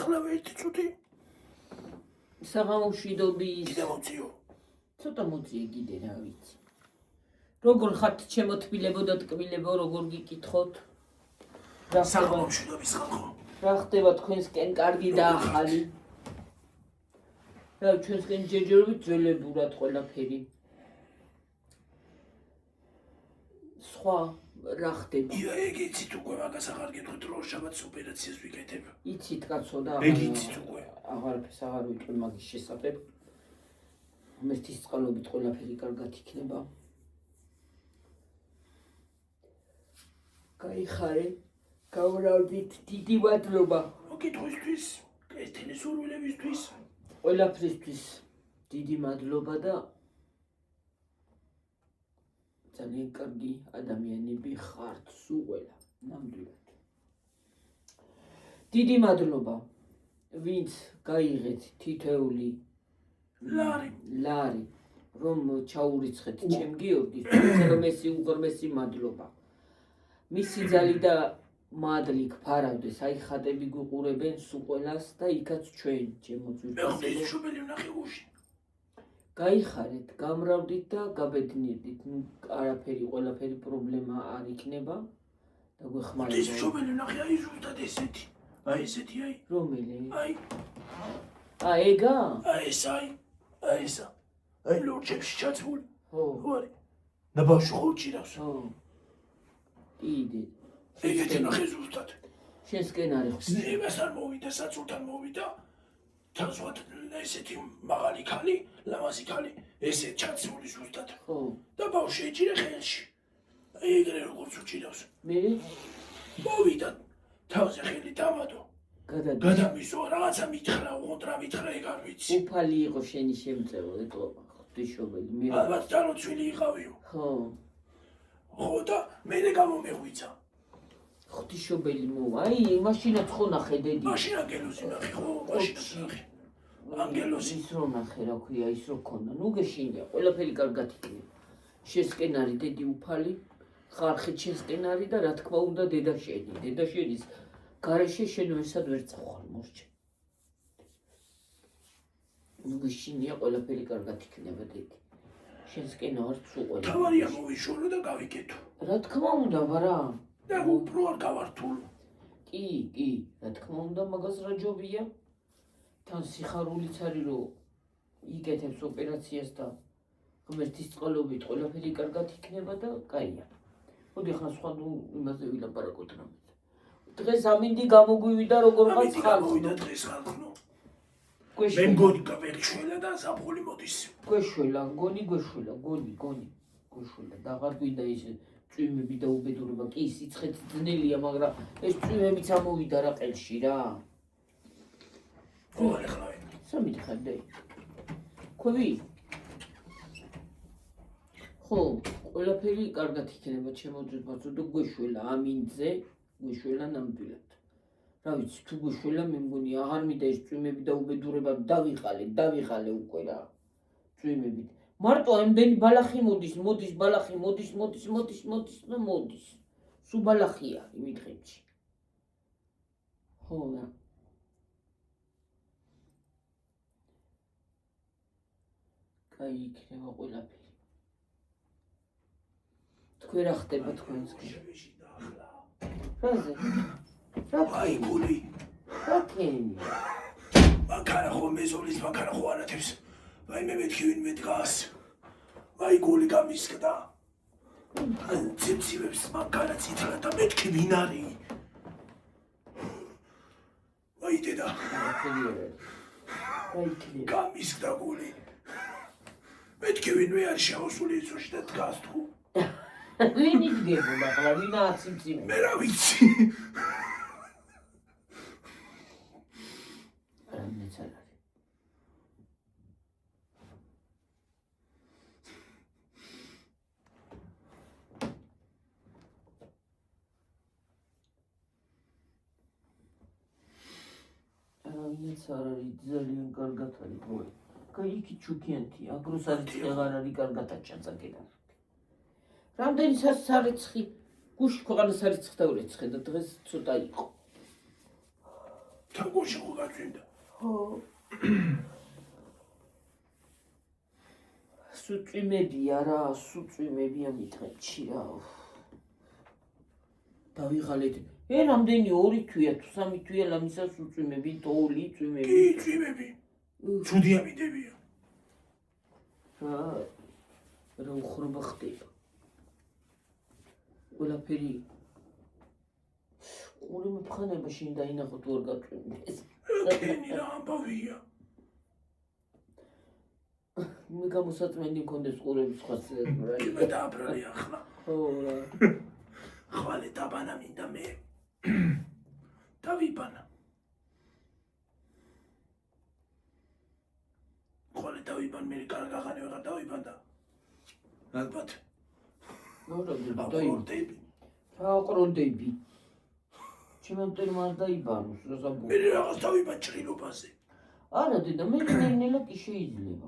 ეხლა ერთი წუთი საღამოში დობი კიდე მოციო ცოტა მოწიე კიდე რა ვიცი როგორ ხართ ჩემო თბილებო და ტკბილებო როგორ გიკითხოთ საღამოში დობის ხალხო რა ხდება თქვენსკენ კარგი და ახალი რა ჩვენსკენ ჯერჯერობით ძველებურად ყველაფერი სხვა რა ხდება ეგ იცით უკვე მაგას აღარ გეტყვით რომ შაბათს ოპერაციას ვიკეთებ იცით კაცო და ეგ იცით უკვე აღარაფერს აღარ ვიტყვი მაგის შესახებ ღმერთის წყალობით ყველაფერი კარგად იქნება გაიხარე გავრალდით დიდი მადლობა მოკითხვისთვის კეთილი სურვილებისთვის ყველაფრისთვის დიდი მადლობა და ძალიან კარგი ადამიანები ხართ სულ ყველა ნამდვილად დიდი მადლობა ვინც გაიღეთ თითოეული ლარი რომ ჩაურიცხეთ ჩემ გიორგის უღრმესი მადლობა მისი ძალი და მადლი გფარავდეს აი ხატები გიყურებენ სულ ყველას და იქაც ჩვენ ჩემო ძვირფასებო გაიხარეთ, გამრავლდით და გაბედნიერდით. ნუ არაფერი, ყველაფერი პრობლემა არ იქნება და გვეხმარება. ეს მშობელი ნახე აი ზუსტად ესეთი. აი ესეთი აი. რომელი? აი. ეგა? აი ესა. აი ლორჩებში ჩაცმული. ხო. ხო არის. და ბავშვი ხო ჭირავს. ხო. კიდე. ეგეთი ნახე ზუსტად. შენსკენ არის ხო? იმას არ მოვიდა, საწურთან მოვიდა. თავსვათ ესეთი მაღალი ქალი, ლამაზი ქალი, ესე ჩაცმული ზუსტად. ხო. და ბავშვი ეჭირა ხელში. აი ეგრე როგორც უჭირავს. მე მოვიდა თავზე ხელი დამადო. გადამისვა რაღაცა მითხრა, ოდრა მითხრა ეგ არ ვიცი. უფალი იყო შენი შემწევა, ეტყობა. ღვთისმშობელი, მე ალბათ დანოცვილი იყავიო. ხო. ხო და მე გამომეღვიცა. ღვთისმშობელი მოვა. აი, მაშინაც ხო ნახე დედი. მაშინ ანგელოზი ნახე, ხო, მაშინაც ნახე. ანგელოზი ის რო ნახე, რა ქვია, ის რო ქონდა. ნუ გეშინია, ყველაფერი კარგად იქნება. შენსკენარი დედი უფალი, ხარხეთ შენსკენარი და რა თქმა უნდა დედა შენი. დედა შენის გარეშე შენ ვერსად ვერ წახვალ მორჩე. ნუ გეშინია, ყველაფერი კარგად იქნება დედი. შენსკენა არ წუყვე. თავარია მოვიშორო და გავიკეთო. რა თქმა უნდა, ვარა. და უფრო არ გავართულო. კი, რა თქმა უნდა, მაგას რა ჯობია. თან სიხარულიც არის რომ იკეთებს ოპერაციას და ღმერთის წყალობით ყველაფერი კარგად იქნება და კაია. მოდი ახლა სხვა ნუ იმაზე ვილაპარაკოთ რამე. დღეს ამინდი გამოგვივიდა როგორღაც ხალხო. დღეს ხალხო. მე მგონი გაბერიშველა და საფხული მოდის. გვეშველა, გონი. და აღარ გვინდა ის წვიმები და უბედურება. კი, სიცხეც ძნელია, მაგრამ ეს წვიმებიც ამოვიდა რა ყელში რა. ხო, ახლა. სამითხებდე. ხვევი? ხო, ყველაფერი კარგად იქნება ჩემო ძვირფასო და გვეშველა ამინდზე, გვეშველა ნამდვილად. რა ვიცი, თუ გვეშველა მე მგონი აღარ მინდა ეს წვიმები და უბედურება დავიღალე უკვე რა. წვიმებით. მარტო ამდენი ბალახი მოდის და მოდის. სულ ბალახია იმ დღეებში. ხო რა. კაი იქნება ყველაფერი. თქვენ რა ხდება თქვენსკენ? რაზე? აი გული. რა ქენი? მანქანა ხო მეზოლის მანქანა ხო არათებს. აი მე მეთქი ვინმე დგას. აი გული გამისკდა. ციფციფებს მანქანა ციტლა და მეთქი ვინ არის? აი დედა. გამისკდა გული. მეთქი ვინმე არის შეავსული იცოში და დგას თუ. ვინ იდგებოდა ახლა ვინაა ციფციფე? მე რა ვიცი. ვინც არ არის ძალიან კარგად არის ხო? კაი იქი ჩუქიანთია, აგროს არის აღარ არის კარგად აჭანწაკედა. რამდენი სარიცხი გუშინ ქვეყანას არიცხი და ურიცხი და დღეს ცოტა იყო. თანგოში ხო გაწვიმდა? ხო. სუწვიმებია რა, სუწვიმებია მითხეთში რა. დავიღალეთ. რამდენი 2 თვია თუ 3 თვია ლამისას უწვიმები, თოვლი წვიმები. კი, წვიმები. ცუდი ამიდებია. რა უხრობა ხდება. ყველაფერი ორი მეფხანება შინ დაინახო თუ არ გაწვიმდეს. კენი რა ამბავია. მე გამოსაწმენდი მქონდეს ყურების სხვა სეზონი. კი მე დააბრალი ახლა. ხო რა. ხვალე დაბანა მინდა მე. დავიბანა. ხვალე დავიბან მე კარგაღანი ვეღარ დავიბან და ალბათ დაიბანები. რა ყროდები. ჩემ მტერმა დაიბანოს რა საბუ. მე რაღაც დავიბან ჭრილობაზე. არა დედა მე ნელა კი შეიძლება.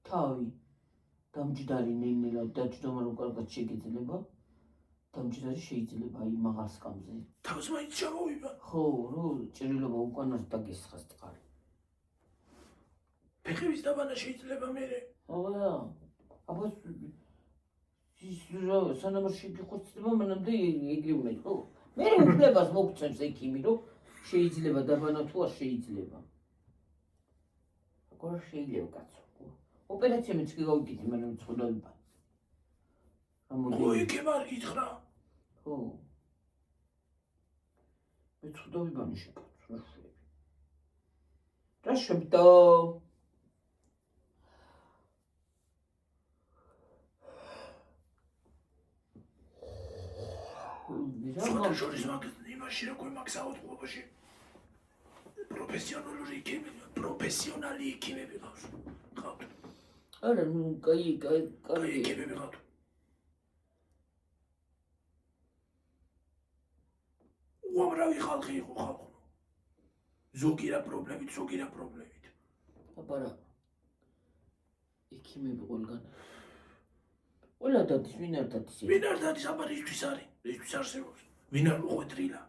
თავი დამჯდარი ნელა დაჯდომა რომ კარგად შეგიძლება. დამჯდარი შეიძლება აი მაღალ სკამზე. თავს მაინც ჩამოვიბან. ხო, რო ჭრილობა უკანას დაგესხას წყალი. ფეხების დაბანა შეიძლება მე. აბა, აბა ის რა სანამ შეგიხოცდება მანამდე ეგრევნე ხო? მე უფლებას მოგწევს ექიმი რომ შეიძლება დაბანა თუ არ შეიძლება. როგორ შეიძლება კაცო? ოპერაცია მეც კი გავიკეთე, მაგრამ ცოდავიბან. ო ექიმ არ გითხრა? ხო. მე ცოდავიბანი შეკაცო, რა შვები. რა შვებდო? სხვათა შორის იმაში რა გვემაქვს საავადმყოფოში პროფესიონალი ექიმები ყავს. არა, ნუ კაი ექიმები ყავთ. უამრავი ხალხი იყო ხალხო. ზოგი რა პრობლემით. აბა რა. ექიმები ყველგან. ყველა დადის, ვინ არ დადის? ვინ არ დადის, აბა რისთვის არის? რისთვის არსებობს? ვინ არ მოხვედრილა?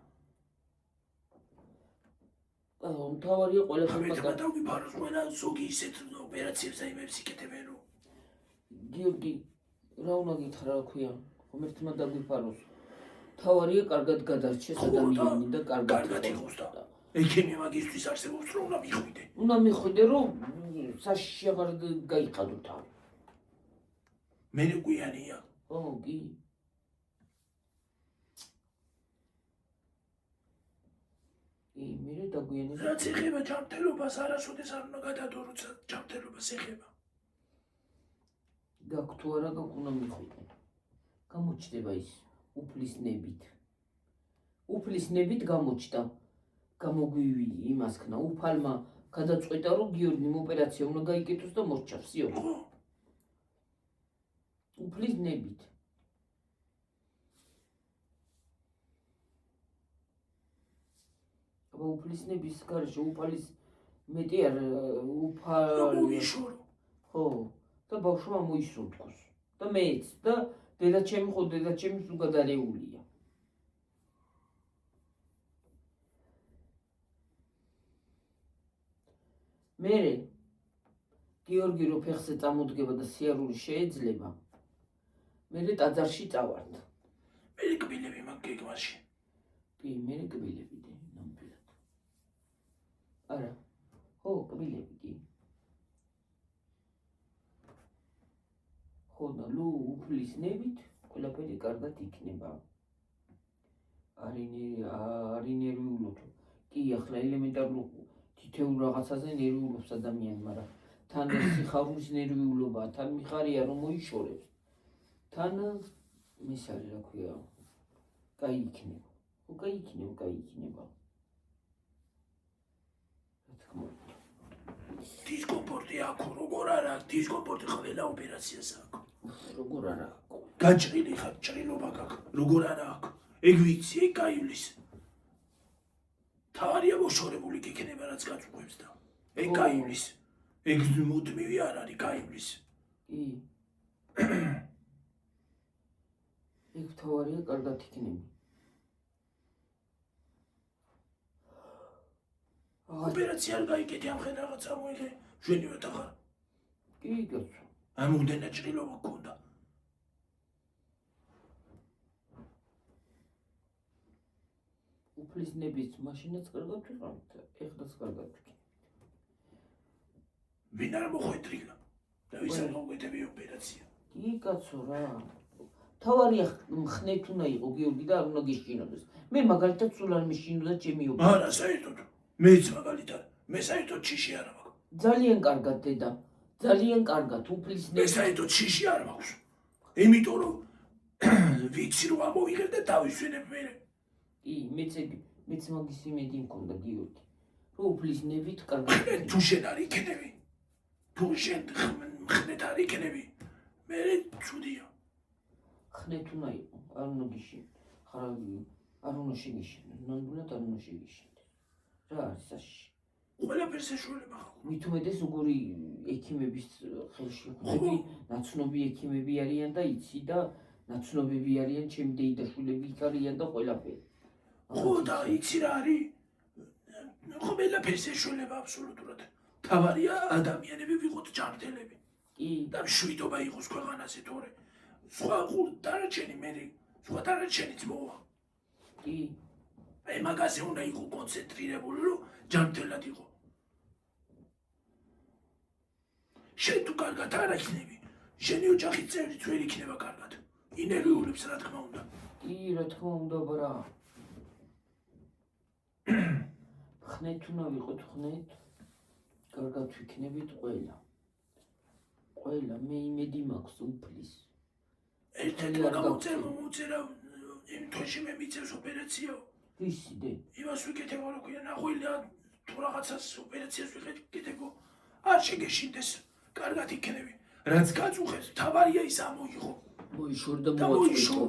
მთავარია ყველაფერმა მე დავიფაროს ყველა ზოგი ისეთ ოპერაციებს აიმებს იკეთებენ რომ. გიორგი, რა უნდა გითხრა რა ქვია? ღმერთმა დაგვიფაროს. მთავარია კარგად გადარჩეს ადამიანი და კარგად იყოს და ექიმი მაგისთვის არსებობს რომ უნდა მიხვიდე. უნდა მიხვიდე რომ საშიში აღარ გაიხადო თავი. მე გვიანია. ო, კი. მე დაგვიანება. რაც ეხება ჯანმრთელობას, არასოდეს არ უნდა გადადო, როცა ჯანმრთელობას ეხება. გაქვს თუ არა გაქვს უნდა მიხვიდე. გამოჩნდება ის უფლის ნებით. უფლის ნებით გამოჩნდა. გამოგვივი იმას ქნა უფალმა გადაწყვეტა რომ გიორგიმ ოპერაცია უნდა გაიკეთოს და მოსჭავს იო. უფლის ნებით. აბა უფლის ნების გარეშე უფალის მეტი არ უფალი. ხო, და ბავშვმა მოისურთქოს. და მეც და დედაჩემი ხო დედაჩემი სულ გადარეულია. მერე გიორგი რო ფეხზე წამოდგება და სიარული შეეძლება. მერე ტაძარში წავართ. მე კბილები მაგ გეგმაში. კი, მე კბილები ნამდვილად. არა. ხო, კბილები კი. ხო და ლუ უფლის ნებით ყველაფერი კარგად იქნება. არინერვიულობ. კი, ახლა ელემენტარულ თითეულ რაღაცაზე ნერვიულობს ადამიანი, მაგრამ თან სიხარულის ნერვიულობა, თან მიხარია რომ მოიშორებს. თან ის არის რა ქვია. კაი იქნება. ხო, კაი იქნება. რა თქმა უნდა. დისკომფორტი აქვს, როგორ არა, დისკომფორტი ყველა ოპერაციას აქვს. როგორ არა აქვს. გაჭრილი ხარ, ჭრილობა გაქვს, როგორ არა აქვს. ეგ ვიცი, ეგ გაივლის. თავარია მოშორებული გიქნება რაც გაწუხებს და ეგ გაივლის. ეგ მუდმივი არ არის, გაივლის. კი. ეგ თავარია კარგად იქნება. ოპერაცია არ გაიგეთ ამხენ რაღაც ამოიღე ჩვენივე ახარ კი კაცო ამუდენა ჭრილობა გქონდა უფლის ნების მაშინაც კარგად ვიყავით ეხლაც კარგად ვიქნებით ვინ არ მოხვედრილა და ვის არ მოგეთები ოპერაცია კი კაცო რა თავარია ხნეთ უნდა იყო გიორგი და არ უნდა გიშინოდეს მე მაგალითად სულ არ მიშინოდა ჩემი ოპერაცია არა საერთოდ მეც მაგალითად მე საერთოდ ჩიში არ მაქვს ძალიან კარგად დედა ძალიან კარგად უფლის მე საერთოდ ჩიში არ მაქვს იმიტომ რომ ვიცი რომ ამოვიღებ და დავისვენებ მე კი მეც მაგის იმედი მქონდა გიორგი რომ უფლის ნებით კარგად თუ შენ არ იქნები თუ შენ ხნეთ არ იქნები მე ცუდია ხნეთ უნდა იყო არ უნდა გიშინო არ უნდა შეგიშინო ნამდვილად არ უნდა შეგიშინო რა არის საში ყველაფერს ეშველება ხალხი მით უმეტეს როგორი ექიმების ხელში ხვდები ნაცნობი ექიმები არიან და იცი და ნაცნობები არიან ჩემი დეიდაშვილები იქ არიან და ყველაფერი ხო და იცი რა არის ყველაფერს ეშველება აბსოლუტურად თავარია ადამიანები ვიყოთ ჯანმრთელები კი და მშვიდობა იყოს ქვეყანაზე თორე სხვა დანარჩენი მე სხვა დანარჩენიც მოვა კი აი მაგაზე უნდა იყო კონცენტრირებული რომ ჯანმრთელად იყო შენ თუ კარგად არ იქნები შენი ოჯახის წევრიც ვერ იქნება კარგად ინერვიულებს რა თქმა უნდა კი რა თქმა უნდა ბრა ხნეთ უნდა ვიყოთ ხნეთ კარგად ვიქნებით ყველა მე იმედი მაქვს უფლის ერთ-ერთი მოუწერა იმ თვეში მე მიწევს ოპერაციაო ვისი დე იმას ვიკეთებო რა ქვია ნახვილია თუ რაღაცას ოპერაციას ვიკეთებო არ შეგეშინდეს კარგად იქნები რაც გაწუხებს თავარია ის ამოიღო მოიშორ და მოაწყვეტო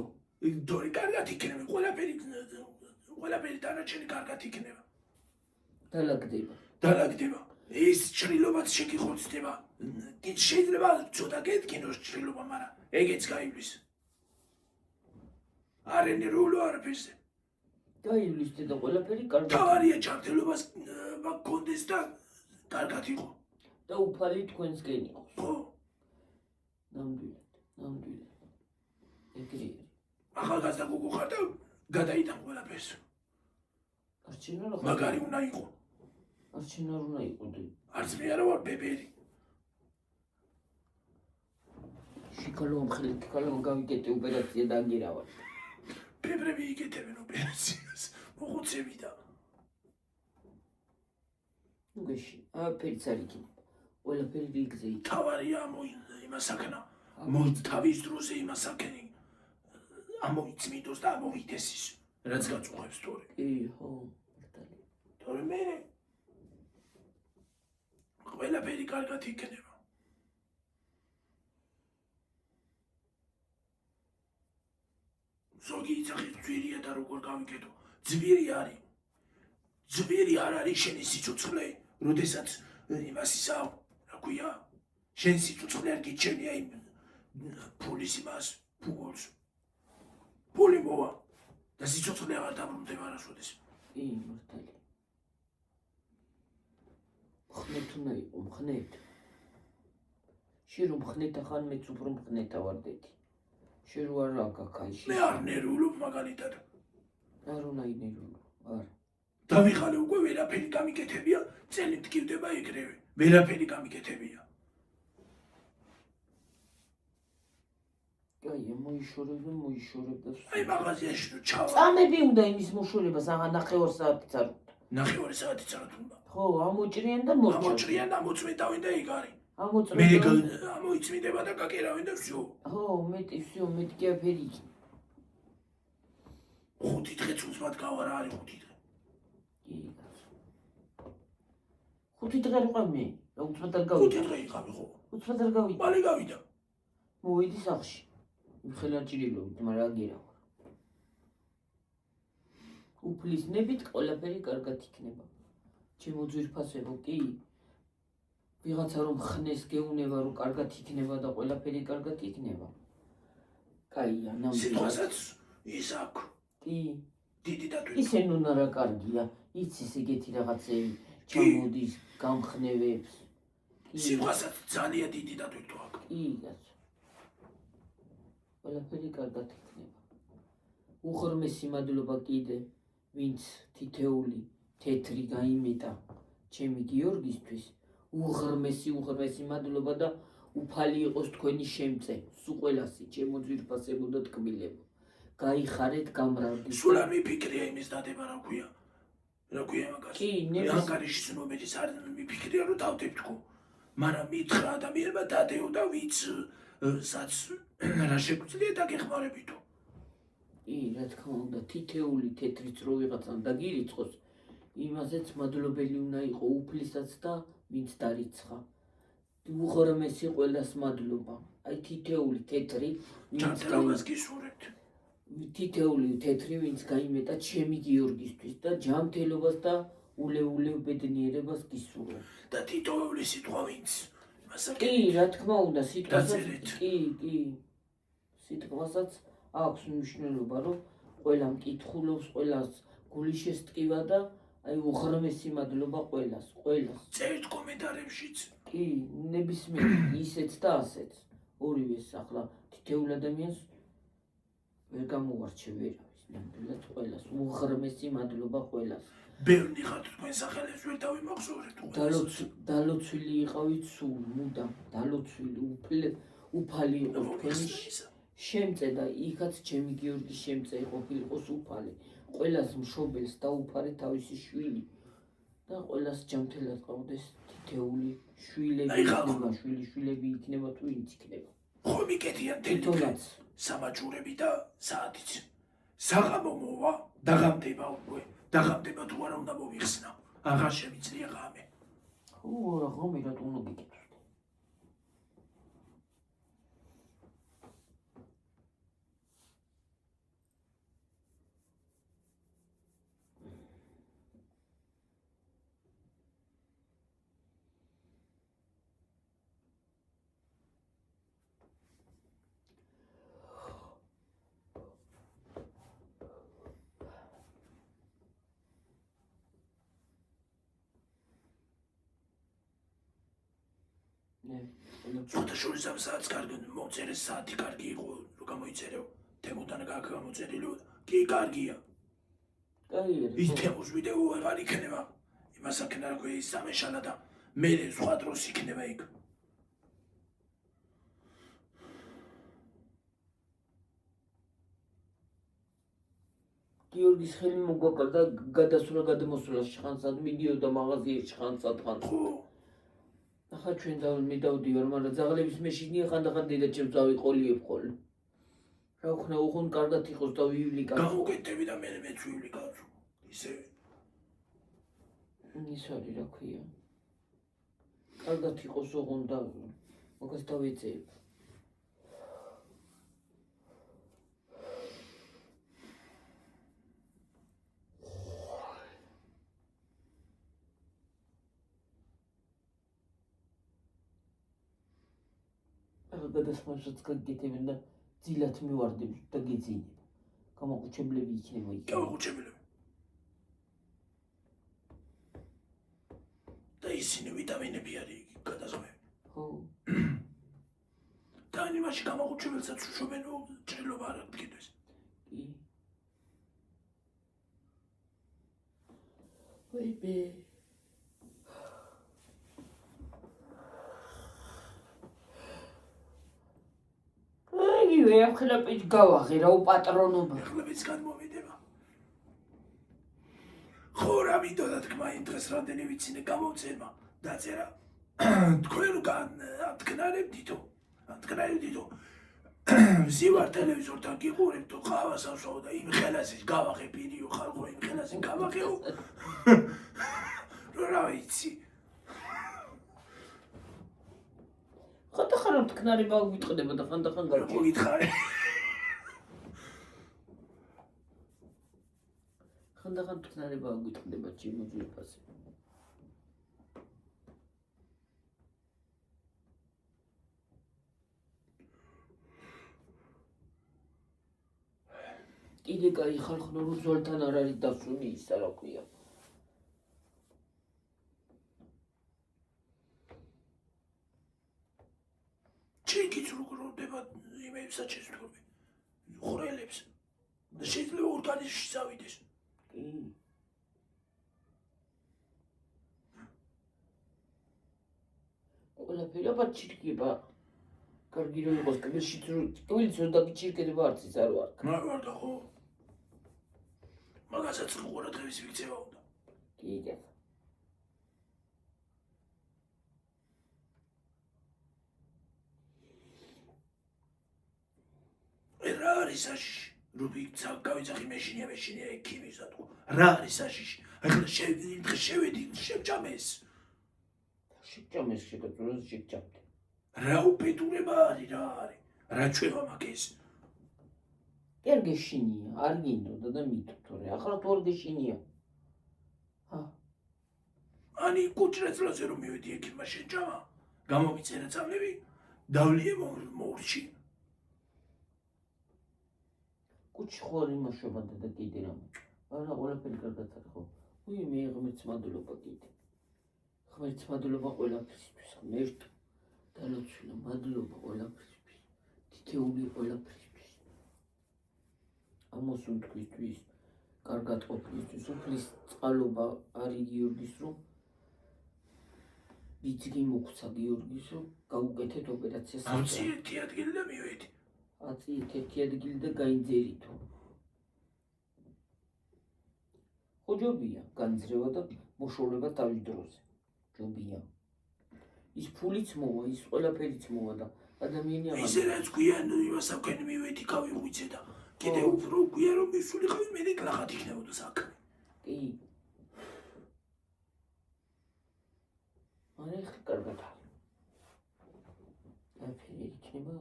დორი კარგად იქნები ყველაფერი დანარჩენი კარგად იქნება დალაგდება ის ჭრილობაც შეგიხოცდება შეიძლება ცოტა გეტკინოს ჭრილობა მაგრამ ეგეც გაივლის არ ენერვულო არაფერზე გაივლის და ყველაფერი კარგად თავარია ჯანმრთელობას გქონდეს და კარგად იყო და უფალი თქვენსკენ იყოს ხო ნამდვილად ეგრე ახალგაზრდა გოგო ხარ და გადაიტან ყველაფერს არჩენა რა მაგარი უნდა იყო არჩენა არ უნდა იყო და არც მე არა ვარ ბებერი შიკალო გავიკეთე ოპერაცია და აგირავა ბებრები იკეთებენ ოპერაციას მოხუცები და უგეში აფერიც არ იქნება ყველაფერი რიგზე იქნება თავარია იმასაკნა თავის დროზე იმასაკენი ამოიწმინდოს და ამოვიდეს ის რაც გაწუხებს თორე კი ხო მართალი თორე მე ყველაფერი კარგად იქნება ზოგი იძახი ძვირია და როგორ გავიკეთო ძვირი არ არის შენი სიცოცხლე როდესაც იმას ისაო რა ქვია შენი სიცოცხლე არ გიჩენია იმ ფულის იმას ფულს ფული მოვა და სიცოცხლე აღარ დაბრუნდება არასოდეს კი მართალი ხნეთ უნდა იყო ხნეთ შენ რომ ხნეთა ხან მეც უფრო ხნეთა ვარ დედი შენ რო არ გაქაიში მე არ ნერვულობ მაგალითად არ უნდა ინერვულო არ დავიხალე უკვე ვერაფერი გამიკეთებია წელი მტკივდება ეგრევე ვერაფერი გამიკეთებია კაი მოიშორებ და აი მაღაზიაში რო ჩავა წამები უნდა იმის მოშორებას აღა ნახევარ საათიც არ უნდა ნახევარი საათიც არ უნდა ხო ამოჭრიან და ამოჭრიან და მოწმენდავენ და ეგ არის ამოწმენ მე ამოიწმინდება და გაკერავენ და всё ხო მეტი კი აფერი იქ 5 დღე უცბად გავარა არის 5 დღე კი 5 დღე როყა მე რა უცბად არ გავიდა 5 დღე იყავი ხო უცბად არ გავიდა მალე გავიდა მოვიდი სახლში ხელაჭრილობით მაგრამ აგირავა უფლის ნებით ყველაფერი კარგად იქნება ჩემო ძვირფასებო კი ვიღაცა რომ ხნეს გეუნება რომ კარგად იქნება და ყველაფერი კარგად იქნება კაია ნამდვილად სიტყვასაც ის აქვს კი დიდი და თვით ისენ უნდა რა კარგია იცის ეგეთი რაღაცები ჩამოდის გამხნევებს. სიმღასაც ძალიან დიდი დატვირთვა აქვს. კი, კაცო. ყველაფერი კარგად იქნება. უღრმესი მადლობა კიდე, ვინც თითეული თეთრი გაიმეტა ჩემი გიორგისთვის. უღრმესი მადლობა და უფალი იყოს თქვენი შემწე. სულ ყველასი ჩემო ძვირფასებო და ტკბილებო. გაიხარეთ, გამრავლდით. სულ არ მიფიქრია იმის დადება, რა ქვია მაგას. კი, ანგარიშის ნომერის არ მიფიქრია, რომ დავდებთქო. მაგრამ მითხრა ადამიანმა დადეო და ვიც საც რა შეგვიძლია დაგეხმარებითო. კი, რა თქმა უნდა, თითეული თეთრიც რო ვიღაცამ დაგირიცხოს, იმაზეც მადლობელი უნდა იყო უფლისაც და ვინც დარიცხა. უღრმესი ყველას მადლობა. აი თითეული თეთრი, ჯანმრთელობას გისურვებთ. თითეული თეთრი, ვინც გაიმეტა ჩემი გიორგისთვის და ჯანმრთელობას და ულეულევ ბედნიერებას გისურვებთ. და თითოეული სიტყვა ვინც კი, რა თქმა უნდა, სიტყვასაც აქვს მნიშვნელობა, რომ ყველა მკითხულობს, ყველას გული შესტკივა და აი უღრმესი მადლობა ყველას. წერთ კომენტარებშიც. კი, ნებისმიერ ისეც და ასეც. ორივეს ახლა თითოეულ ადამიანს ვერ გამოვარჩევ ვერავის, ნამდვილად ყველას. უღრმესი მადლობა ყველას. ბევრი ხართ თქვენ სახელებს ვერ დავიმახსოვრეთ. დალოცვილი იყავით სულ, მუდამ დალოცვილი, უფალი იყო თქვენი შემწე და იქაც ჩემი გიორგის შემწე ყოფილიყოს უფალი. ყველას მშობელს დაუფარე თავისი შვილი და ყველას ჯანმრთელად ყავდეს თითეული შვილები იქნება თუ ვინც იქნება. ხომ იკეთიან თვითონაც სამაჯურები და საათიც. საღამო მოვა, დაღამდება უკვე. დაღამდება თუ არა უნდა მოვიხსნა. აღარ შემიძლია ღამე. რა ღამე რატომ უნდა გიკეთოს? სხვათა შორის ამ საათს კარგი მოწერე საათი კარგი იყო, რომ გამოიწერეო. თემოდან გამოწერილო. კი, კარგია. ის თემოს ვიდეო აღარ იქნება. იმას აქნა რა ქვია, ის სამეშალა და მე სხვა დროს იქნება იქ. გიორგის ხელი მოგვაკარდა გადასვლა გადამოსვლა შხანსად მიდიოდა მაღაზიაში ხანსად. ხო. ახლა ჩვენ მიდავდივარ, მაგრამ ძაღლების მეშინია ხანდახან დედაჩემს დავიყოლიებ ხოლმე. რა ვქნა, უხუნ კარგად იყოს და ვივლი კაცო. გამოგეთები და მე მეც ვივლი კაცო. ისევე. ის არის რა ქვია. კარგად იყოს უხუნ და მაგას დავეწეებ. გადასხმაშიც გაგეკეთებენ და ძილად მივარდებ და გეძინებ. გამოყუჩებლები იქნება იქ. გამოყუჩებლები. და ისინი ვიტამინები არის გადასხმები. ხო. და იმაში გამოყუჩებელსაც უშობენ ჭრილობა არ გქონდეს. კი. ვაიბე. ახლა პეჭ გავაღე რა უპატრონობა. ახლა მეც გადმოვიდება. ხო რა მინდოდა თქმა იმ დღეს რამდენი ვიცინე გამოვწერმა დაწერა. თქვენ ამტკნარებდითო. ვზივარ ტელევიზორთან გიყურებდო ყავას ავსვავ და იმ ხელაზის გავაღე პირიო ხალხო იმ ხელაზის გავაღეო. რა ვიცი. ხანდახან ამტკნარება გვითყდება და ხანდახან გავჭი. გითხარი. ხანდახან ამტკნარება გვითყდება ჩემო ძვირფასი. კიდე კაი ხალხო რომ ზოლთან არ არის დასუნი ისა რა ქვია. ჩირკიც როგორ ურდება იმებს საჩესთურები ხვრელებს და შეიძლება ორგანიზმში წავიდეს. კი. ყველაფერი აბა ჩირკება. კარგი რომ იყოს კბილშიც კბილიც რომ დაგიჩირკება არც ის არ ვარ. ვარ და ხო მაგასაც ყურადღების მიქცევა უნდა. კი და რა არის საშიში? რუბი გავიძახი მეშინია ექიმისა თუ რა არის საშიში? ახლა შევედი შევჭამეს. შეჭამეს შეგაწუროს შეჭამდი. რა უპეტურება არის რა არის? რა ჩვევა მაგეს? არ გეშინია, არ გინდოდა და მითქორე. ახლა თუ არ გეშინია. Ani კუჭრეწლაზე რომ მივედი ექიმმა შეჭამა. გამომიწერა წამლები, დავლიე მორჩი. კუჩი ხوار იმაშობა და კიდე რა მოჭ. არა ყველაფერი კარგად არის ხო? უი მე ღმერთს მადლობა კიდე. ღმერთს მადლობა ყველაფრისთვის. ღმერთ დალოცვილო მადლობა ყველაფრისთვის. თითეული ყველაფრისთვის. ამას უთქვისთვის კარგად ყოფნისთვის უფლის წყალობა არის გიორგის რომ ბიძგი მოხცა გიორგის რომ გაუკეთეთ ოპერაციას. ამცი ერთი ადგილი და მივედი. აცი ერთი ადგილი და გაიძერითო. ხო ჯობია განძრევა და მოშორება თავის დროზე. ჯობია. ის ფულიც მოვა, ის ყველაფერიც მოვა და ადამიანი აღარ. ისე რაც გვიან იმას საქმე მივედი გავიღვიძე და კიდე უფრო გვიან რომ მისულიყავი მე ნაკლახად იქნებოდა საქმე. კი. არა ხა კარგად არის.აფერი იქნება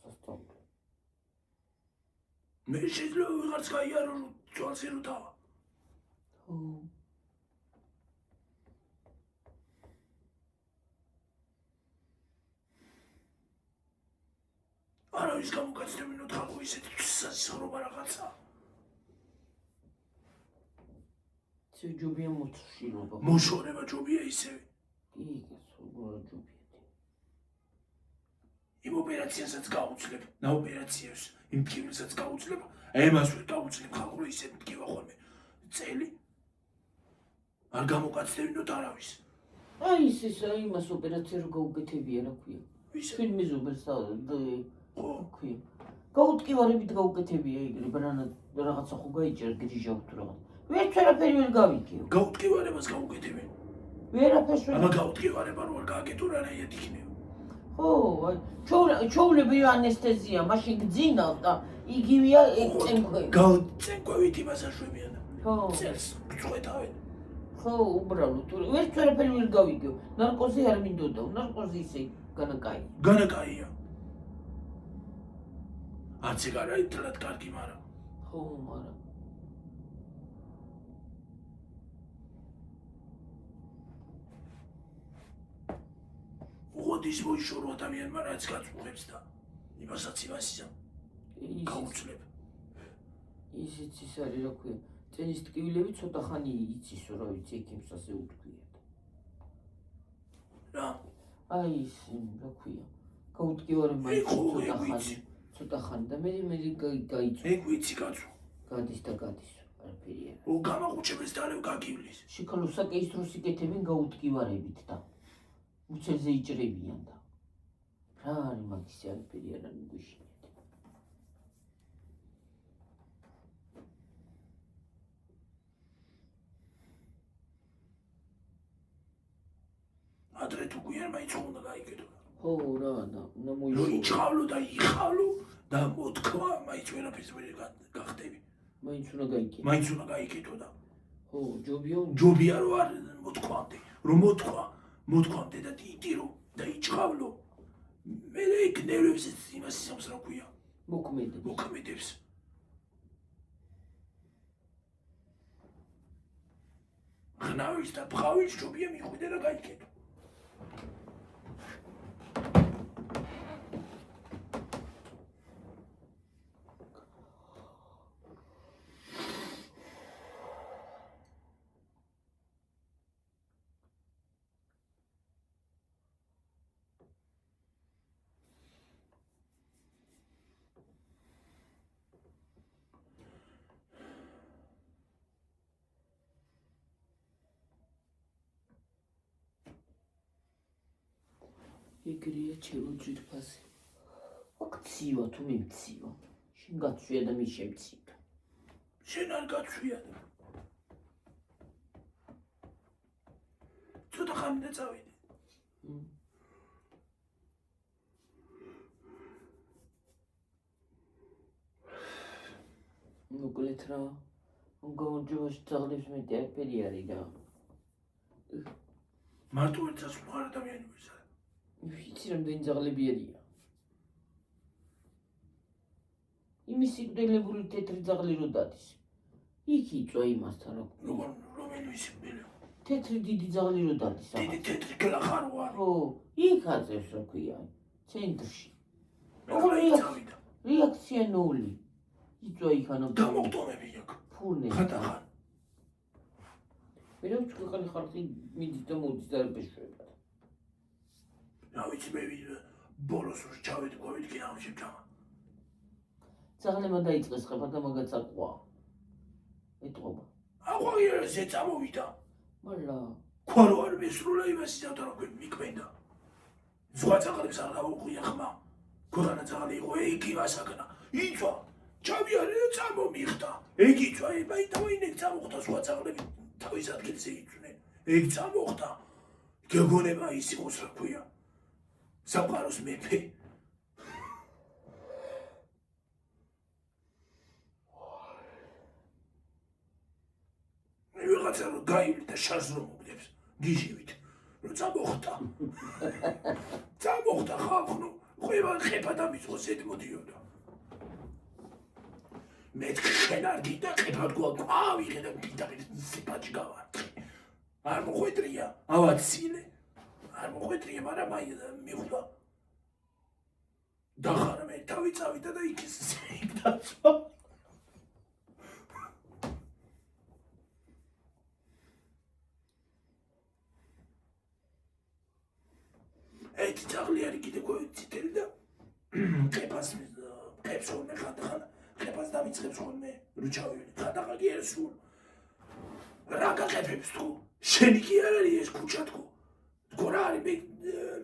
სასწაული. მე შეიძლება ვიღაც გაიარო თვალზე რო დავა. ხო. არავის გამოგაცდებინოთ ხალხო ისეთი სასწაულობა რაღაცა. ჯობია მოშორება. მოშორება ჯობია ისევ. კი, გასულგორა ჯობია. იმ ოპერაციასაც გაუძლებ, ნაოპერაციებს, იმ ტკივილსაც გაუძლებ, ემას ვერ გაუძლებ ხალხო ისე მტკივა ხოლმე. წელი არ გამოგაცდებინოთ არავის. აი ის იმას ოპერაცია რო გაუკეთებია რა ქვია. ჩვენ მეზობელს ხო. ქვია. გაუტკივარებით გაუკეთებია ეგრე რაღაცა ხო გაიჭერ გრიჟავ თუ რაღაც. ვერაფერი ვერ გავიგეო. გაუტკივარებას გაუკეთებენ. ვერაფერს ვერ. აბა გაუტკივარება რო არ გააკეთო რა რაიად იქნება. ხო, აი ჩაულებრივი ანესთეზია, მაშინ გძინავ და იგივეა წენქვევი. წენქვევით იმას აშვებიან. ხო. წელს წვეთავენ. ხო, უბრალოდ ვერაფერი ვერ გავიგეო. ნარკოზი არ მინდოდა, ნარკოზი ისე განაკაი. განაკაია. არც ეგ არ არის თლად კარგი, მაგრამ ხო, მაგრამ უღოდის მოიშორო ადამიანმა რაც გაწუხებს და იმასაც იმასისა გაუძლებ. ისიც ის არის რა ქვია. წენის ტკივილები ცოტა ხანი იცის რა ვიცი ექიმს ასე უთქვია. რა? აი ის რა ქვია. გაუტკივარება ცოტა ხანი და მე გაიწვა. ეგ ვიცი კაცო. გადის და გადის. არაფერი არა. ო გამაყუჩებს და არ გაგივლის. შიქალოსაკეის დროს იკეთებენ გაუტკივარებით და უცელზე იჭრებიან და რა არის მაგის არაფერი არა მიგვიშინეთ. ადრე თუ გვიან მაინც უნდა გაიგეთო. ხო რა და უნდა რომ მოიშორო. იჩხავლო და იხავლო და მოთქვა მაინც ვერაფერს ვერ გახდები. მაინც უნდა გაიგეთო. მაინც უნდა გაიგეთო და ხო ჯობია ჯობია რომ არ მოთქვამდე, რომ მოთქვამდე და იტირო და იჩხავლო. მე ეგ ნერვებს იმას ისამს რა ქვია. მოქმედებს. ხნავის და ბღავის ჯობია მიხვიდე და გაიგეთო. ეგრეა ჩემო ძვირფასი. აქცივა თუ მე მცივა. შენ გაცვია და მე შემცია. შენ არ გაცვია. ცოტა ხანი და წავიდე. მოკლედ რა. გამარჯვებაში ძაღლებს მეტი არაფერი არის და მარტო ერთსაც ვარ ადამიანი ვიზა. ვიცი რამდენი ძაღლები არიან. იმის სიკვდილებული თეთრი ძაღლი რო დადის. იქ იწვა იმასთან რომელი ვისმენე. თეთრი დიდი ძაღლი რო დადის. დიდი თეთრი გლახარ ვარ. ხო, იქ აწევს რა ქვია, ცენტრში. წავიდა. რეაქცია ნული. იწვა იქ ანუ დამოგდომები აქ. ფურნე. ხატახან. მე რომ თქვენ ხალხი მიდის და მოდის და ბეშვება. რა ვიცი მე ბოლოს რო ჩავედი ყვავით ამ შეჭამა. ძაღლებმა დაიწყეს ხება და მაგაც აყვა. ეტყობა. აყვია ზე წამოვიდა. მალა. ქვარო არ მესრულა იმას ისევ და როგორ მიკმენდა. ზღვა ძაღლებს არ დაუყვია ხმა. გორანა ძაღლი იყო იგი მასაკნა. იწვა. ჩავიარე და წამომიხდა. ეგ იწვა ებაი თავინე წამოხდა ზღვა ძაღლები თავის ადგილზე იწვნენ. ეგ წამოხდა. გეგონება ის იყოს რა ქვია. საყაროს მეფე. ვიღაცა რომ გაივლიდა შარს რომ მოგდებს გიჟივით რომ წამოხდა ხალხნო ხვება ხება და მიწოს ედმოდიოდა მე შენ არ გიდა ხება გვაგვავიღე და მიდაღეთ სიპაჭი გავარტყი არ მოხვედრია ავაცილე არ მოხვედრია მაგრამ აი მიხვდა დახარა მე თავი წავიდა და იქ დაწვა ერთი ძაღლი არის კიდე ციტელი და ყეფას ხოლმე ხანდახან ყეფას დამიწყებს ხოლმე რუჩავილი ხანდახან კი არის სულ რა გაყეფებს თქო შენი კი არ არის ეს ქუჩა თქო რა არის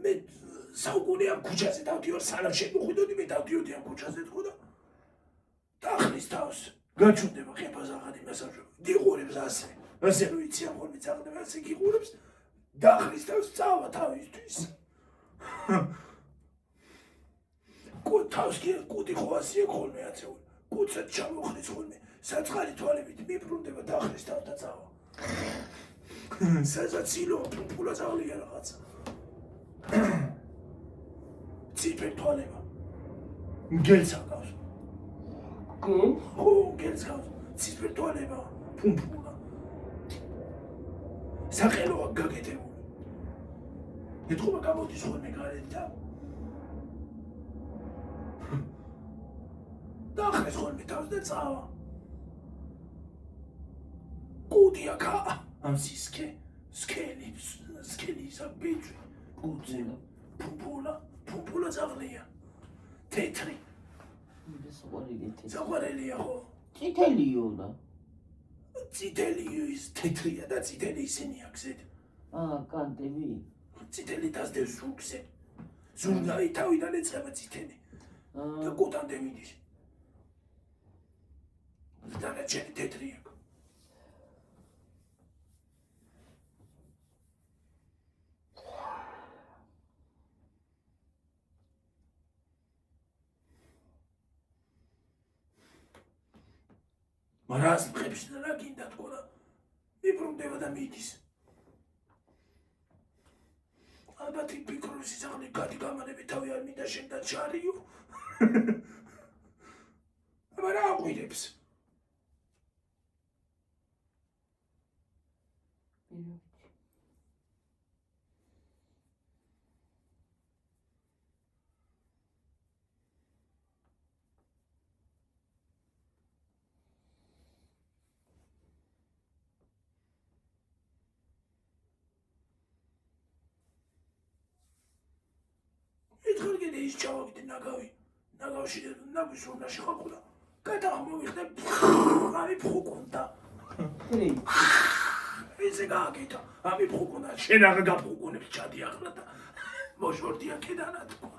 მე საუკუნე ამ ქუჩაზე დავდივარ სანამ შემოხვიდოდი მე დავდიოდი ამ ქუჩაზე თქო და დახრის თავს გაჩუნდება ყეფას აღარ იმას არ გიყურებს ასე რომ იციან ხოლმე ძაღლები ასე გიყურებს დახრის თავს წავა თავისთვის თავსკი კუდი ხვასია ხოლმე აცეული კუცად ჩამოხდეს ხოლმე საწყალი თვალებით მიბრუნდება დახრის თავს და წავა საზაცილო პულა ძაღლია რაღაცა ციფერ თვალება მგელს აკავს ხო მგელს აკავს ციფერ თვალება პუმპულა სახელოა გაკეთებული ეთქობა გამოდის ხოლმე გარეთ და დახეს ხოლმე თავს და წავა კუდი აქა ამ სქელი ისა ბიჭი კუდი პუმპულა ძაღლია თეთრი საყვარელია ხო წითელიო და წითელიო ის თეთრია და წითელი ისინი აქზეთ კანტები წითელი დასდევს ზურგზე ზურგაი თავიდან ეწყება წითელი და კუტამდე მიდის დანარჩენი თეთრი აქვს მარას მყებს რა გინდა თქო და მიბრუნდება და მიდის ალბათ ფიქრობს ძაღლი გადი გამანები თავი არ მინდა შენ და ჩარიო აბა რა აღვირებს ეთქალგენ ის ჩავაგდე ნაგავში ნაგვის ურნაში ხალხულა გადაღმოვიხდა ამი ფხუკუნდა ესე გააკეთა ამი ფხუკუნდა შენ აღა გაფხუკუნებს ჩადი ახლა და მოშორდია კედანა თქვა.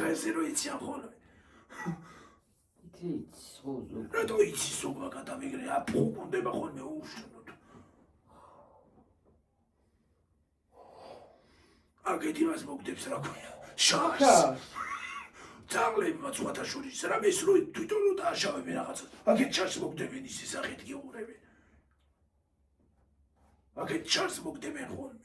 ესე რო იციან ხოლმე. იცი ხოზო. რატო იცი სოვა გადავიგრე აფუყუნდება ხოლმე უშნოდ. აგეთ იმას მოგდებს რა ქვია. შარს. თაღლებმა ცვათა შორის რამეს რო თვითონ რო დააშავებენ რაღაცას. აგეთ შარს მოგდებენ ისე სახით გიყურებენ. აგეთ შარს მოგდებენ ხოლმე.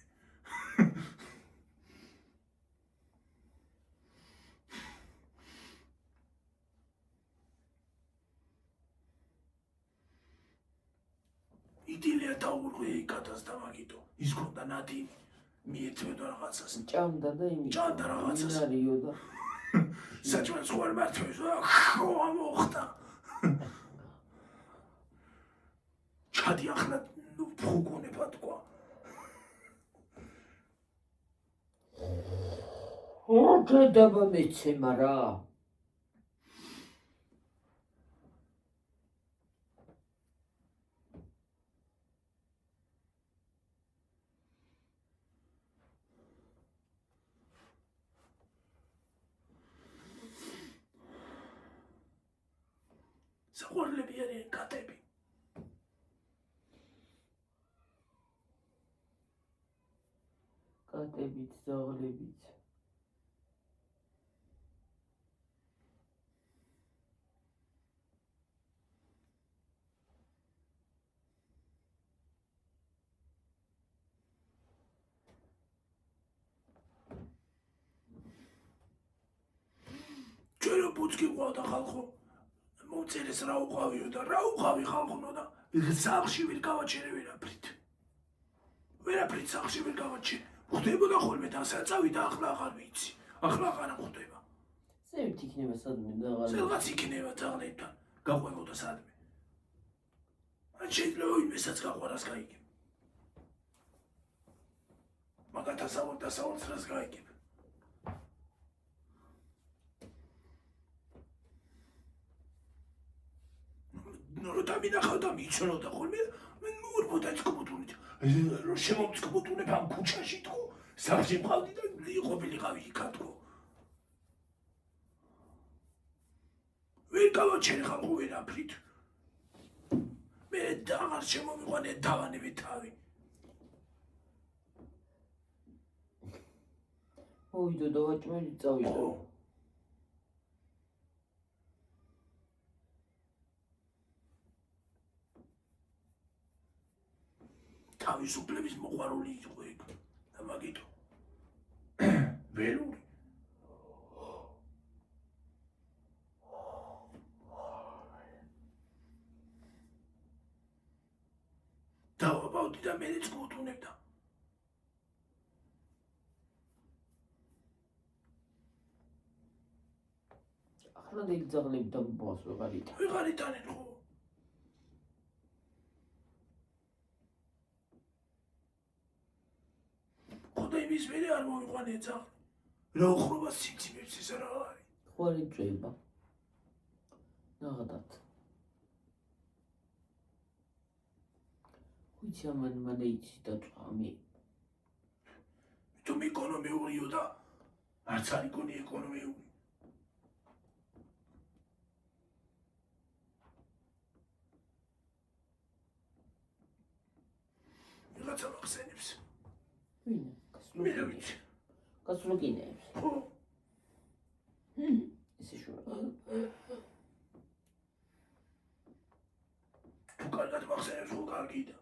იდილია დაურღვე იკათას და მაგიტო. ის ქონდა ნადიმი. მიეთმედა რაღაცას. ჭამდა და იმით. ჭამდა რაღაცას. ინარიო და საჭმელს ხوار მართვეს. ხო მოხდა. ჩადი ახლა ფუგონება თქვა. დაბა მეცემა რა. საყვარლები არიან კატები. კატებით, ზაღლებით. ჩვენ რო ბუცკი ყავდა ხალხო. მოწერეს რა უყავიო და რა უყავი ხალხო და სახლში ვერ გავაჩერე ვერაფრით. ვერაფრით სახლში ვერ გავაჩერე. ხდებოდა ხოლმე და საწავი და ახლა აღარ ვიცი. ახლა აღარ ხდება. ზევით იქნება სადმე დაღალი. რაღაც იქნება თაღლებთან. გაყვებოდა სადმე. ან შეიძლება იმესაც გაყვარას გაიგებ. მაგათ დასავლეთ რას გაიგებ. ნუ დამინახავდა მიცნოდა ხოლმე მე მორბოდა წყობთუნით რო შემომწყობთუნებ ამ ქუჩაში თქო სახლში მყავდი და იყოფილიყავი იქა თქო ვერ გავაჩერე ხალხო ვერაფრით მე დაღარ შემომიყვანე დავანები თავი მოვიდო და ვაჭმელი წავიდო. თავისუფლების მოყვარული იყო ეგ და მაგიტო ველური დავაბავდი და მერეც გუთუნებდა ახლანდელი ძაღლები და ბოს ვეღარ იტანენ ხო ხოდა იმის მერე არ მოვიყვანე ძაღლი რა უხრობა სიმძიმებს ეს რა არის ხوارი წვება. ნაღდათ. ხუჩი ამან იცი და წამი. თუ ეკონომიურიო და არც არ იქონი ეკონომიური ვიღაცა მახსენებს ვინ? მე რა ვიცი გასულკინეებს. ხო ესე შუა. თუ კარგად მახსენებს ხო კარგია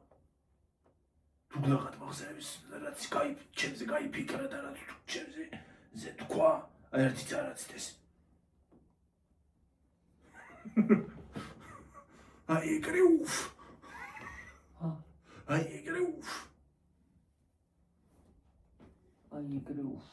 თუ გლახად მახსენებს რაც ჩემზე გაიფიქრა და რაც ჩემზე ზე თქვა ერთიც არაცდეს აი ეგრე უფ აი ეგრე უფ აი ეგრე უფ.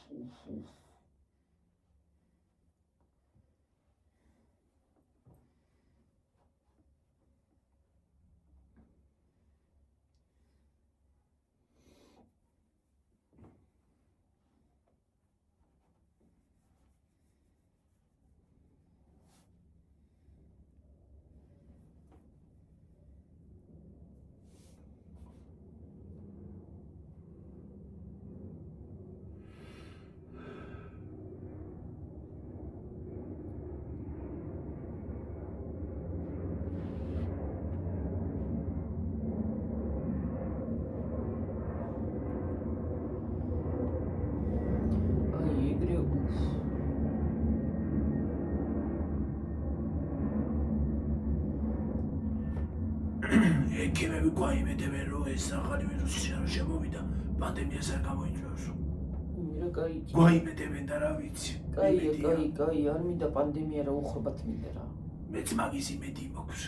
ექიმები გვაიმედებენ, რომ ეს ახალი ვირუსი შემოვიდა, პანდემიას არ გამოიწვევს. რა კაი. გვაიმედებენ და რა ვიცი. კაი, არ მინდა პანდემია რა უხრობათ მინდა რა. მეც მაგის იმედი მაქვს.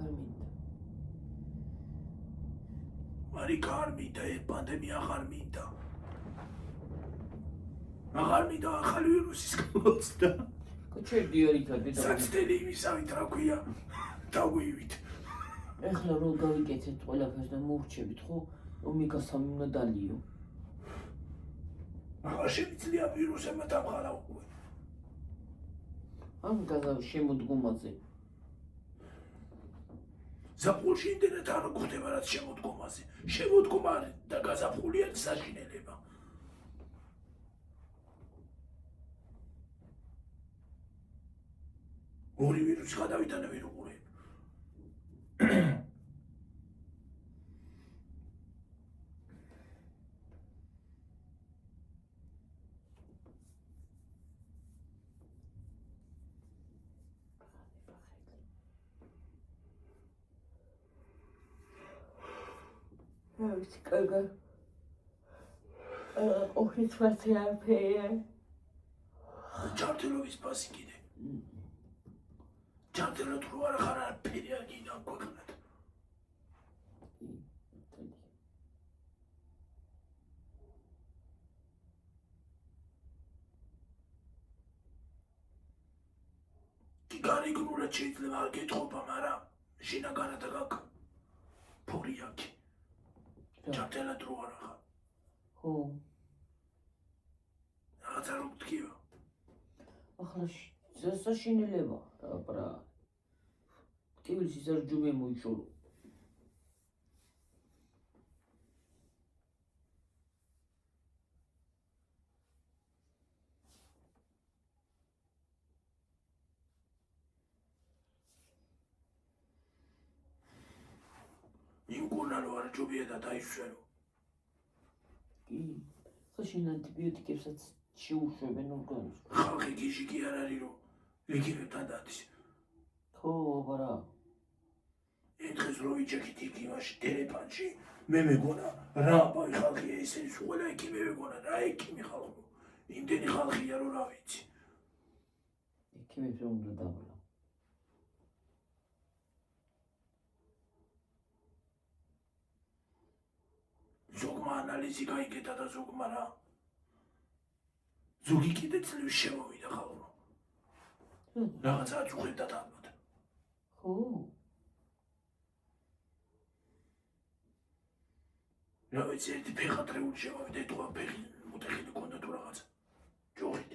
არ მინდა. მარიკა არ მინდა, პანდემია აღარ მინდა. აღარ მინდა ახალი ვირუსის გამოცდა. კოჩერდი არ იქადი და საცდელი იმისავით რა ქვია, დაგვივით. ეხლა რო გავიკეთეთ ყველაფერს და მოვრჩებით, ხო? ომეგა 3 უნდა დალიო. აღარ შემიძლია ვირუსებმა დამხარა უკვე. ამ შემოდგომაზე. ზაფხულში იმდენად არ გვხვდება რაც შემოდგომაზე. შემოდგომა და გაზაფხული არის საშინელება. ორი ვირუსი გადავიტანე ვირუყურებ. ვიცი, კარგა. ოხიც ვარცე არაფერია. ჯანმრთელობის ფასი კიდე. ჯანმრთელად რო არ ხარ არაფერი არ გინდა ქვეყნად. კი გარეგნულად შეიძლება არ გეთხოვა, მაგრამ შინაგანად აქ ფური აქვს. ჯანმრთელად რო არ ხარ. ხო. რაღაცა რო გთქიო. ახლა სასაშინელება რა ბრა. ტკივილის არ ჯუმე მოიშორო. იმ გუნარო არ ჯობია და დაიშვერო. კი. ხო შენ ანტიბიოტიკებსაც შეუშვებენ ორგანიზმს. ხალხი გიჟი კი არ არის რომ ექიმებთან დადის. ხო, აბარა. იმ დღეს რო ვიჩექით იქ იმაში ტელეფონში, მე მეგონა რა ბაი ხალხია ისინი ყველა ექიმი მეგონა რა ექიმი ხალხო. იმდენი ხალხია რომ რა ვიცი. ექიმებს რომ უნდა დავლა. ზოგმა ანალიზი გაიგეთა და ზოგმა რა. ზოგი კიდე წლებს შემოვიდა ხალხო. რაღაცა უხედა ალბათ. ხო. რა ვიცი ერთი ფეხადრეული შემოვიდა ეთქვა ფეხი მოტეხილი ქონდა თუ რაღაცა. ჯოხით.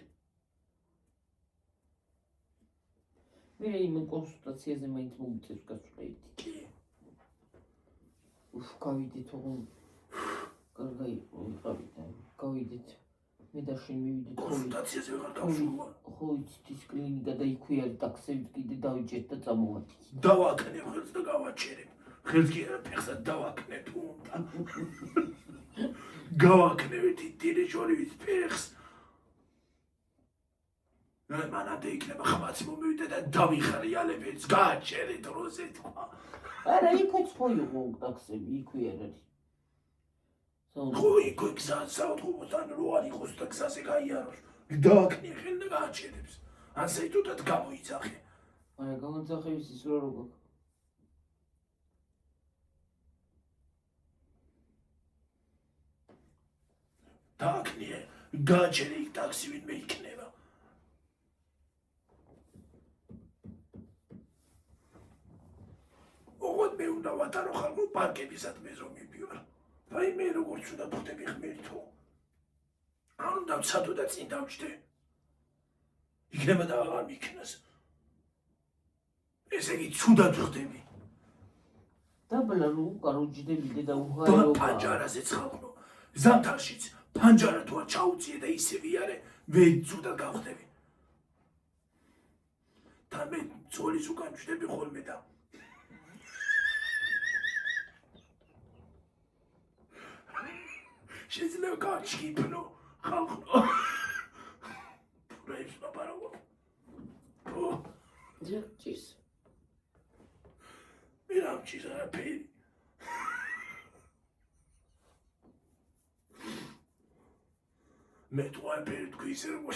მე იმ კონსულტაციაზე მაინც მოგიწევს გასვლა ერთი. კი. გავიდით ოღონ კარგი ვიყავით და გავიდით. მე და შენ მივიდით კონსულტაციაზე ვეღარ გავშურვა. ხო იცით ის კლინიკა და იქვე არის ტაქსებით კიდე დავიჭერთ და წამოვარდით. დავაკნებ ხელს და გავაჩერებ. ხელს კი არა ფეხსაც დავაკნებ თუ უნდა. გავაკნევით ტილეჟორივით ფეხს. მანამდე იქნება ხმაც მომივიდა და დავიხარიალებიც გააჩერეთ როზე თქვა. არა იქვეც ხო იყო ტაქსები იქვე არ არის. ხო იქვე გზას საავტობუსთან რო არ იყოს და გზაზე გაიაროს. დავაკნე ხელ და გააჩერებს. ასე თუდად გამოიძახე. არა გამოძახების ის რა როგორ დააკნე გააჩერე იქ ტაქსი ვინმე იქნება. ოღონდ მე უნდა ვატარო ხალხო პარკებისადმე რომ მივდივარ. აი მე როგორ ცუდად ვხდები ღმერთო. არ უნდა ვცადო და წინ დავჯდე. იქნება და აღარ მიქნას. ესე იგი ცუდად ვხდები. დაბლა რო უკაროჯდები და უღარეობა. პანჯარაზე ცხალხო. ზამთარშიც პანჯარა თუ არ ჩაუწიე და ისე ვიარე, მე ცუდად გავხდები. და მე ძოლის უკან ვჯდები ხოლმე და შეიძლება გაჩქიპნო ხალხო. პროექტს ვაპარავო. ჯერჯის. მე გამჩის არაფერი. მე თუ არაფერი თქვი ისე როგორ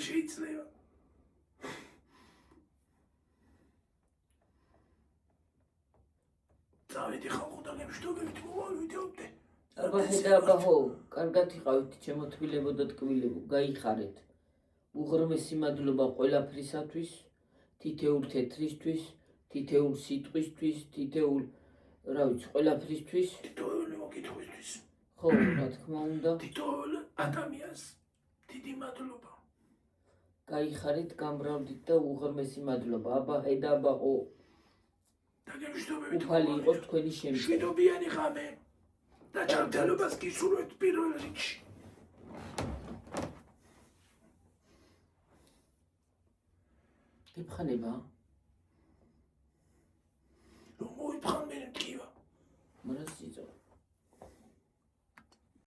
შეიძლება. დავიდი ხალხო და გემშვიდობებით მოვავიდეობდე. აბა ხედა აბა ხო, კარგად იყავით, ჩემო თბილებო და ტკბილებო, გაიხარეთ. უღრმესი მადლობა ყველაფრისათვის, თითეულ თეთრისთვის, თითეულ სიტყვისთვის, თითეულ, რა ვიცი, ყველაფრისთვის. თითოეული მოკითხვისთვის. ხო, რა თქმა უნდა. თითოეულ ადამიანს დიდი მადლობა. გაიხარეთ, გამრავლდით და უღრმესი მადლობა. აბა ხედა აბა ხო, და გემშვიდობებით უფალი იყოს თქვენი შემდგარი. მშვიდობიანი ღამე და ჯანმრთელობას გისურვებთ პირველ რიგში. გეფხანება?